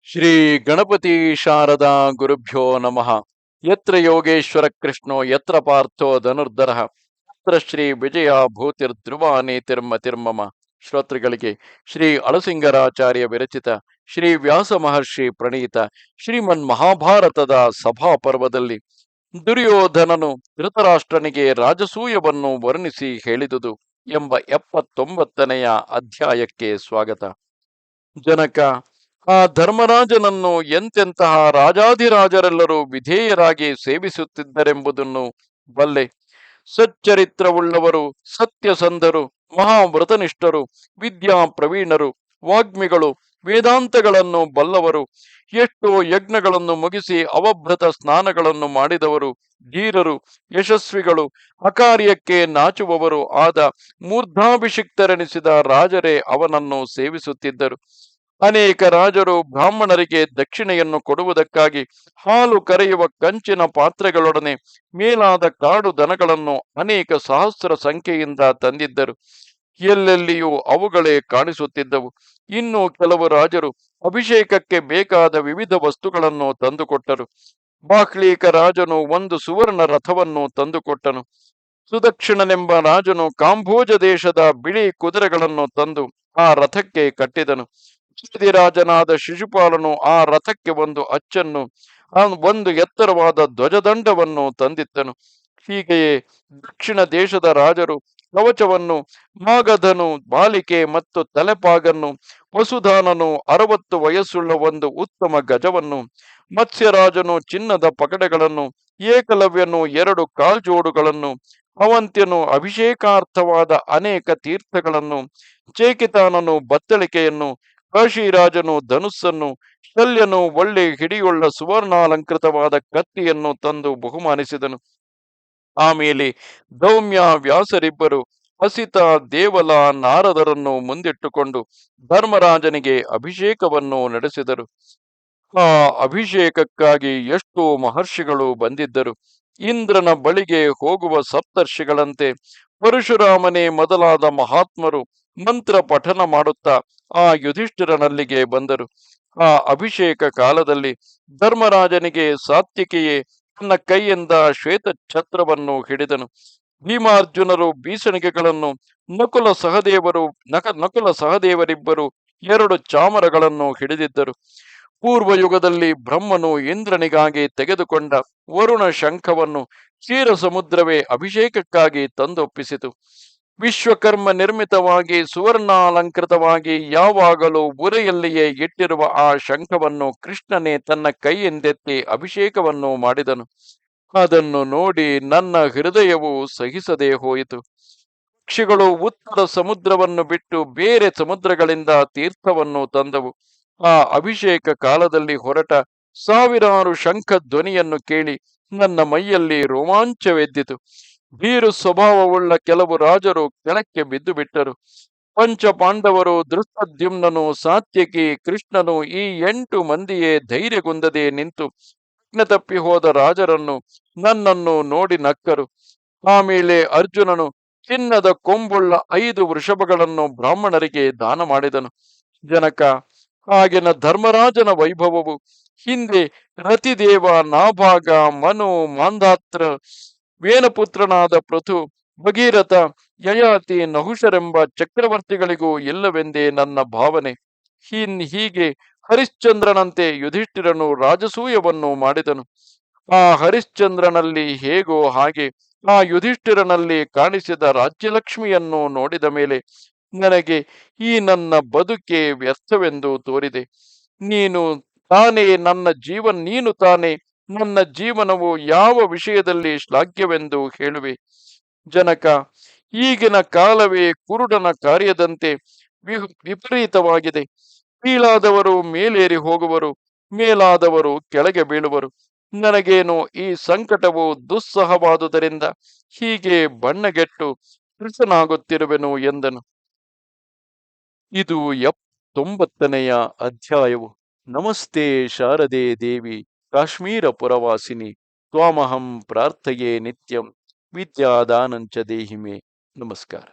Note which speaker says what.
Speaker 1: ಶ್ರೀ ಗಣಪತಿ ಶಾರದಾ ಗುರುಭ್ಯೋ ನಮಃ. ಯತ್ರ ಯೋಗೇಶ್ವರ ಕೃಷ್ಣೋ ಯತ್ರ ಪಾರ್ಥೋ ಧನುರ್ಧರಃ ಯತ್ರ ಶ್ರೀ ವಿಜಯ ಭೂತಿರ್ಧ್ರುವ ನೀತಿರ್ಮತಿರ್ಮಮ. ಶ್ರೋತೃಗಳಿಗೆ ಶ್ರೀ ಅಳಸಿಂಗರಾಚಾರ್ಯ ವಿರಚಿತ ಶ್ರೀ ವ್ಯಾಸ ಮಹರ್ಷಿ ಪ್ರಣೀತ ಶ್ರೀಮನ್ ಮಹಾಭಾರತದ ಸಭಾ ಪರ್ವದಲ್ಲಿ ದುರ್ಯೋಧನನು ಧೃತರಾಷ್ಟ್ರನಿಗೆ ರಾಜಸೂಯವನ್ನು ವರ್ಣಿಸಿ ಹೇಳಿದುದು ಎಂಬ 79ನೆಯ ಅಧ್ಯಾಯಕ್ಕೆ ಸ್ವಾಗತ. ಜನಕ, ಆ ಧರ್ಮರಾಜನನ್ನು ಎಂತೆಂತಹ ರಾಜಾಧಿರಾಜರೆಲ್ಲರೂ ವಿಧೇಯರಾಗಿ ಸೇವಿಸುತ್ತಿದ್ದರೆಂಬುದನ್ನು ಬಲ್ಲೆ. ಸಚ್ಚರಿತ್ರವುಳ್ಳವರು, ಸತ್ಯಸಂಧರು, ಮಹಾವ್ರತನಿಷ್ಠರು, ವಿದ್ಯಾ ಪ್ರವೀಣರು, ವಾಗ್ಮಿಗಳು, ವೇದಾಂತಗಳನ್ನು ಬಲ್ಲವರು, ಎಷ್ಟೋ ಯಜ್ಞಗಳನ್ನು ಮುಗಿಸಿ ಅವಭೃತ ಸ್ನಾನಗಳನ್ನು ಮಾಡಿದವರು, ಧೀರರು, ಯಶಸ್ವಿಗಳು, ಅಕಾರ್ಯಕ್ಕೆ ನಾಚುವವರು ಆದ ಮೂರ್ಧಾಭಿಷಿಕ್ತರೆನಿಸಿದ ರಾಜರೇ ಅವನನ್ನು ಸೇವಿಸುತ್ತಿದ್ದರು. ಅನೇಕ ರಾಜರು ಬ್ರಾಹ್ಮಣರಿಗೆ ದಕ್ಷಿಣೆಯನ್ನು ಕೊಡುವುದಕ್ಕಾಗಿ ಹಾಲು ಕರೆಯುವ ಕಂಚಿನ ಪಾತ್ರೆಗಳೊಡನೆ ಮೇಲಾದ ಕಾಡು ದನಗಳನ್ನು ಅನೇಕ ಸಹಸ್ರ ಸಂಖ್ಯೆಯಿಂದ ತಂದಿದ್ದರು. ಎಲ್ಲೆಲ್ಲಿಯೂ ಅವುಗಳೇ ಕಾಣಿಸುತ್ತಿದ್ದವು. ಇನ್ನು ಕೆಲವು ರಾಜರು ಅಭಿಷೇಕಕ್ಕೆ ಬೇಕಾದ ವಿವಿಧ ವಸ್ತುಗಳನ್ನು ತಂದುಕೊಟ್ಟರು. ಬಾಹ್ಲೀಕ ರಾಜನು ಒಂದು ಸುವರ್ಣ ರಥವನ್ನು ತಂದುಕೊಟ್ಟನು. ಸುದಕ್ಷಿಣನೆಂಬ ರಾಜನು ಕಾಂಬೋಜ ದೇಶದ ಬಿಳಿ ಕುದುರೆಗಳನ್ನು ತಂದು ಆ ರಥಕ್ಕೆ ಕಟ್ಟಿದನು. ರಾಜನಾದ ಶಿಶುಪಾಲನು ಆ ರಥಕ್ಕೆ ಒಂದು ಅಚ್ಚನ್ನು, ಒಂದು ಎತ್ತರವಾದ ಧ್ವಜದಂಡವನ್ನು ತಂದಿತ್ತನು. ಹೀಗೆಯೇ ದಕ್ಷಿಣ ದೇಶದ ರಾಜರು ಕವಚವನ್ನು, ಮಾಗಧನು ಬಾಲಿಕೆ ಮತ್ತು ತಲೆಪಾಗನ್ನು, ವಸುಧಾನನು 60 ವಯಸ್ಸುಳ್ಳ ಒಂದು ಉತ್ತಮ ಗಜವನ್ನು, ಮತ್ಸ್ಯರಾಜನು ಚಿನ್ನದ ಪಕಡೆಗಳನ್ನು, ಏಕಲವ್ಯನು 2 ಕಾಲ್ಜೋಡುಗಳನ್ನು, ಅವಂತ್ಯನು ಅಭಿಷೇಕಾರ್ಥವಾದ ಅನೇಕ ತೀರ್ಥಗಳನ್ನು, ಚೇಕಿತಾನನು ಬತ್ತಳಿಕೆಯನ್ನು, ಕಾಶಿರಾಜನು ಧನುಸ್ಸನ್ನು, ಶಲ್ಯನು ಒಳ್ಳೆ ಹಿಡಿಯುಳ್ಳ ಸುವರ್ಣಾಲಂಕೃತವಾದ ಕತ್ತಿಯನ್ನು ತಂದು ಬಹುಮಾನಿಸಿದನು. ಆಮೇಲೆ ದೌಮ್ಯ, ವ್ಯಾಸರಿಬ್ಬರು ಹಸಿತ, ದೇವಲ, ನಾರದರನ್ನು ಮುಂದಿಟ್ಟುಕೊಂಡು ಧರ್ಮರಾಜನಿಗೆ ಅಭಿಷೇಕವನ್ನು ನಡೆಸಿದರು. ಆ ಅಭಿಷೇಕಕ್ಕಾಗಿ ಎಷ್ಟೋ ಮಹರ್ಷಿಗಳು ಬಂದಿದ್ದರು. ಇಂದ್ರನ ಬಳಿಗೆ ಹೋಗುವ ಸಪ್ತರ್ಷಿಗಳಂತೆ ಪರಶುರಾಮನೇ ಮೊದಲಾದ ಮಹಾತ್ಮರು ಮಂತ್ರ ಪಠನ ಮಾಡುತ್ತಾ ಆ ಯುಧಿಷ್ಠಿರನಲ್ಲಿಗೆ ಬಂದರು. ಆ ಅಭಿಷೇಕ ಕಾಲದಲ್ಲಿ ಧರ್ಮರಾಜನಿಗೆ ಸಾತ್ವಿಕೆಯೇ ತನ್ನ ಕೈಯಿಂದ ಶ್ವೇತ ಛತ್ರವನ್ನು ಹಿಡಿದನು. ಭೀಮಾರ್ಜುನರು ಬೀಸಣಿಗೆಗಳನ್ನು, ನಕುಲ ಸಹದೇವರಿಬ್ಬರು 2 ಚಾಮರಗಳನ್ನು ಹಿಡಿದಿದ್ದರು. ಪೂರ್ವಯುಗದಲ್ಲಿ ಬ್ರಹ್ಮನು ಇಂದ್ರನಿಗಾಗಿ ತೆಗೆದುಕೊಂಡ ವರುಣ ಶಂಖವನ್ನು ಕ್ಷೀರ ಸಮುದ್ರವೇ ಅಭಿಷೇಕಕ್ಕಾಗಿ ತಂದೊಪ್ಪಿಸಿತು. ವಿಶ್ವಕರ್ಮ ನಿರ್ಮಿತವಾಗಿ ಸುವರ್ಣಾಲಂಕೃತವಾಗಿ ಯಾವಾಗಲೂ ಉರೆಯಲ್ಲಿಯೇ ಇಟ್ಟಿರುವ ಆ ಶಂಖವನ್ನು ಕೃಷ್ಣನೇ ತನ್ನ ಕೈಯಿಂದೆತ್ತಿ ಅಭಿಷೇಕವನ್ನು ಮಾಡಿದನು. ಅದನ್ನು ನೋಡಿ ನನ್ನ ಹೃದಯವು ಸಹಿಸದೆ ಹೋಯಿತು. ಪಕ್ಷಿಗಳು ಉತ್ತರ ಸಮುದ್ರವನ್ನು ಬಿಟ್ಟು ಬೇರೆ ಸಮುದ್ರಗಳಿಂದ ತೀರ್ಥವನ್ನು ತಂದವು. ಆ ಅಭಿಷೇಕ ಕಾಲದಲ್ಲಿ ಹೊರಟ ಸಾವಿರಾರು ಶಂಖ ಧ್ವನಿಯನ್ನು ಕೇಳಿ ನನ್ನ ಮೈಯಲ್ಲಿ ರೋಮಾಂಚವೆದ್ದಿತು. ಭೀರು ಸ್ವಭಾವವುಳ್ಳ ಕೆಲವು ರಾಜರು ಕೆಳಕ್ಕೆ ಬಿದ್ದು ಬಿಟ್ಟರು. ಪಂಚ ಪಾಂಡವರು, ದೃಷ್ಟದ್ಯುಮ್ನನು, ಸಾತ್ಯಕಿ, ಕೃಷ್ಣನು ಈ 8 ಮಂದಿಯೇ ಧೈರ್ಯಗುಂದದೆ ನಿಂತು ಪ್ರಜ್ಞೆ ತಪ್ಪಿ ಹೋದ ರಾಜರನ್ನು, ನನ್ನನ್ನು ನೋಡಿ ನಕ್ಕರು. ಆಮೇಲೆ ಅರ್ಜುನನು ಚಿನ್ನದ ಕೊಂಬುಳ್ಳ 5 ವೃಷಭಗಳನ್ನು ಬ್ರಾಹ್ಮಣರಿಗೆ ದಾನ ಮಾಡಿದನು. ಜನಕ, ಆಗಿನ ಧರ್ಮರಾಜನ ವೈಭವವು ಹಿಂದೆ ರತಿದೇವ, ನಾಭಾಗ, ಮನು, ಮಾಂಧಾತ್ರ, ವೇನಪುತ್ರನಾದ ಪೃಥು, ಭಗೀರಥ, ಯಯಾತಿ, ನಹುಷರೆಂಬ ಚಕ್ರವರ್ತಿಗಳಿಗೂ ಇಲ್ಲವೆಂದೇ ನನ್ನ ಭಾವನೆ. ಹೀಗೆ ಹರಿಶ್ಚಂದ್ರನಂತೆ ಯುಧಿಷ್ಠಿರನು ರಾಜಸೂಯವನ್ನು ಮಾಡಿದನು. ಆ ಹರಿಶ್ಚಂದ್ರನಲ್ಲಿ ಹೇಗೋ ಹಾಗೆ ಆ ಯುಧಿಷ್ಠಿರನಲ್ಲಿ ಕಾಣಿಸಿದ ರಾಜ್ಯಲಕ್ಷ್ಮಿಯನ್ನು ನೋಡಿದ ಮೇಲೆ ನನಗೆ ಈ ನನ್ನ ಬದುಕೆ ವ್ಯರ್ಥವೆಂದು ತೋರಿದೆ. ನೀನು ತಾನೇ ನನ್ನ ಜೀವನವು ಯಾವ ವಿಷಯದಲ್ಲಿ ಶ್ಲಾಘ್ಯವೆಂದು ಹೇಳುವೆ? ಜನಕ, ಈಗಿನ ಕಾಲವೇ ಕುರುಡನ ಕಾರ್ಯದಂತೆ ವಿಪರೀತವಾಗಿದೆ. ಕೀಳಾದವರು ಮೇಲೇರಿ ಹೋಗುವರು, ಮೇಲಾದವರು ಕೆಳಗೆ ಬೀಳುವರು. ನನಗೇನು ಈ ಸಂಕಟವು ದುಸ್ಸಹವಾದುದರಿಂದ ಹೀಗೆ ಬಣ್ಣಗೆಟ್ಟು ಕೃತನಾಗುತ್ತಿರುವೆನು ಎಂದನು. ಇದು 79ನೆಯ ಅಧ್ಯಾಯವು. ನಮಸ್ತೆ ಶಾರದೆ ದೇವಿ, ಕಾಶ್ಮೀರ ಪುರವಾಸಿನಿ, ತ್ವಾಮಹಂ ಪ್ರಾರ್ಥಯೇ ನಿತ್ಯಂ, ವಿದ್ಯಾದಾನಂಚ ದೇಹಿಮೆ. ನಮಸ್ಕಾರ.